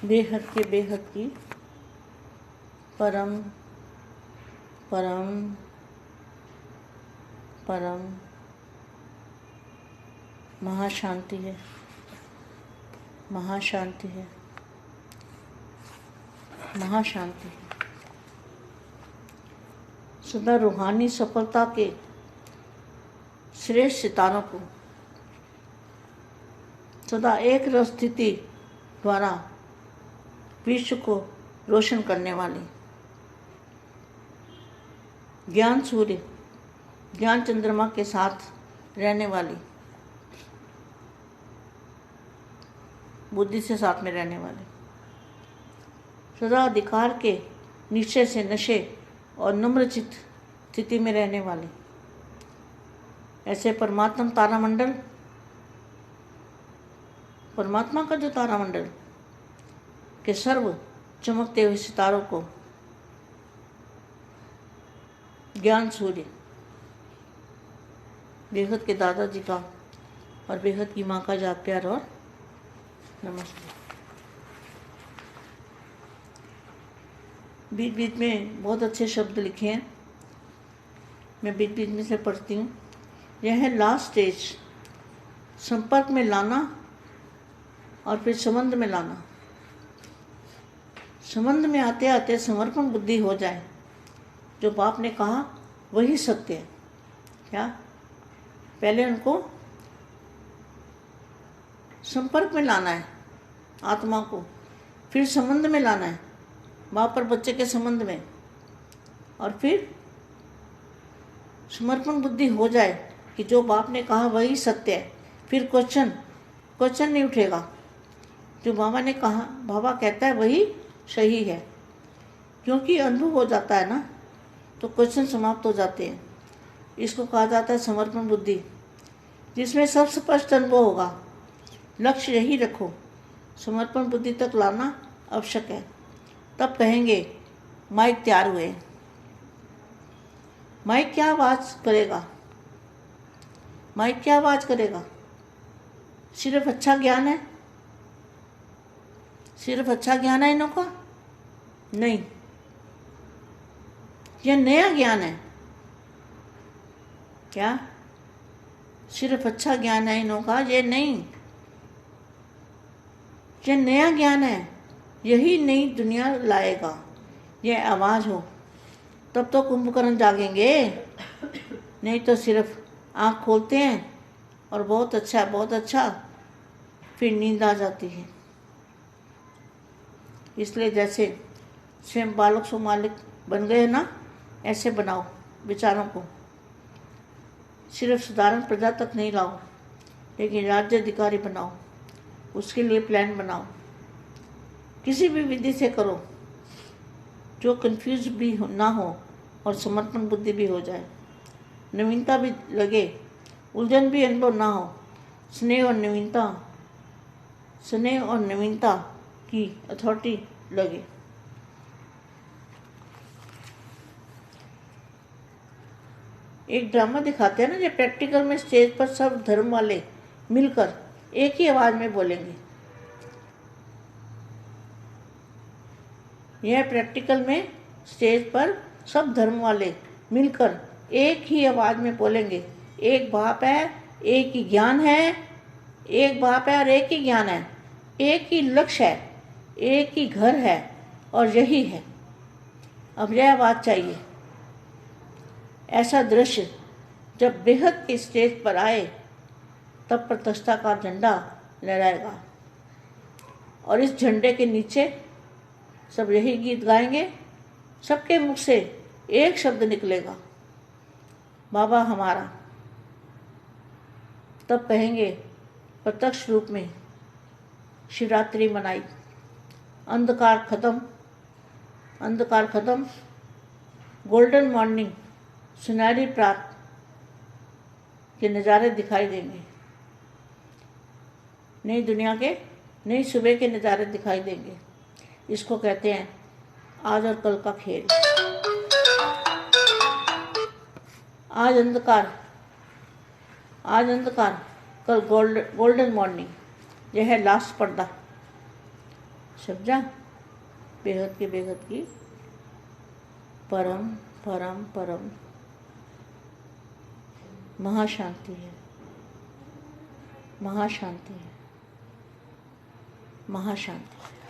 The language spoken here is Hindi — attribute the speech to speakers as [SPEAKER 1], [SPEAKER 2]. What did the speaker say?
[SPEAKER 1] बेहद की परम परम परम महाशांति है, महाशांति है, महाशांति है। सदा रूहानी सफलता के श्रेष्ठ सितारों को सदा एक रस स्थिति द्वारा विश्व को रोशन करने वाली ज्ञान सूर्य, ज्ञान चंद्रमा के साथ रहने वाली, बुद्धि से साथ में रहने वाली, सदा अधिकार के निश्चय से नशे और नम्रचित स्थिति में रहने वाली, ऐसे परमात्मा तारामंडल, परमात्मा का जो तारामंडल के सर्व चमकते हुए सितारों को ज्ञान सूर्य, बेहद के दादाजी का और बेहद की माँ का याद प्यार और नमस्ते। बीच बीच में बहुत अच्छे शब्द लिखे हैं, मैं बीच बीच में से पढ़ती हूँ। यह है लास्ट स्टेज, संपर्क में लाना और फिर संबंध में लाना। संबंध में आते आते समर्पण बुद्धि हो जाए। जो बाप ने कहा वही सत्य है। क्या? पहले उनको संपर्क में लाना है आत्मा को, फिर संबंध में लाना है बाप और बच्चे के संबंध में, और फिर समर्पण बुद्धि हो जाए कि जो बाप ने कहा वही सत्य है। फिर क्वेश्चन नहीं उठेगा। जो बाबा ने कहा, बाबा कहता है वही सही है, क्योंकि अनुभव हो जाता है ना, तो क्वेश्चन समाप्त हो जाते हैं। इसको कहा जाता है समर्पण बुद्धि, जिसमें सब स्पष्ट अनुभव होगा। लक्ष्य यही रखो, समर्पण बुद्धि तक लाना आवश्यक है। तब कहेंगे माइक तैयार हुए। माइक क्या आवाज़ करेगा? माइक क्या आवाज़ करेगा? सिर्फ अच्छा ज्ञान है? सिर्फ अच्छा ज्ञान है इनों का? नहीं, यह नया ज्ञान है। क्या? सिर्फ अच्छा ज्ञान है इनों का? ये नहीं, यह नया ज्ञान है। यही नई दुनिया लाएगा। यह आवाज़ हो तब तो कुंभकर्ण जागेंगे, नहीं तो सिर्फ आँख खोलते हैं और बहुत अच्छा, फिर नींद आ जाती है। इसलिए जैसे स्वयं बालक सो मालिक बन गए ना, ऐसे बनाओ विचारों को। सिर्फ साधारण प्रजा तक नहीं लाओ, लेकिन राज्य अधिकारी बनाओ। उसके लिए प्लान बनाओ। किसी भी विधि से करो जो कंफ्यूज भी ना हो और समर्पण बुद्धि भी हो जाए, नवीनता भी लगे, उलझन भी अनुभव ना हो। स्नेह और नवीनता की अथॉरिटी लगे। एक ड्रामा दिखाते हैं ना, जो प्रैक्टिकल में स्टेज पर सब धर्म वाले मिलकर एक ही आवाज़ में बोलेंगे। यह प्रैक्टिकल में स्टेज पर सब धर्म वाले मिलकर एक ही आवाज़ में बोलेंगे। एक बाप है, एक ही ज्ञान है। एक बाप है और एक ही ज्ञान है। एक ही लक्ष्य है, एक ही घर है, और यही है। अब यह आवाज़ चाहिए। ऐसा दृश्य जब बेहद के स्टेज पर आए, तब प्रतिष्ठा का झंडा लहराएगा, और इस झंडे के नीचे सब यही गीत गाएंगे। सबके मुख से एक शब्द निकलेगा, बाबा हमारा। तब कहेंगे प्रत्यक्ष रूप में शिवरात्रि मनाई, अंधकार खत्म, गोल्डन मॉर्निंग, सुनहरी प्रात के नज़ारे दिखाई देंगे। नई दुनिया के, नई सुबह के नज़ारे दिखाई देंगे। इसको कहते हैं आज और कल का खेल। आज अंधकार, कल गोल्डन मॉर्निंग। यह है लास्ट पर्दा। समझा? बेहद के बेहद की परम परम परम महाशांति है, महाशांति है, महाशांति है।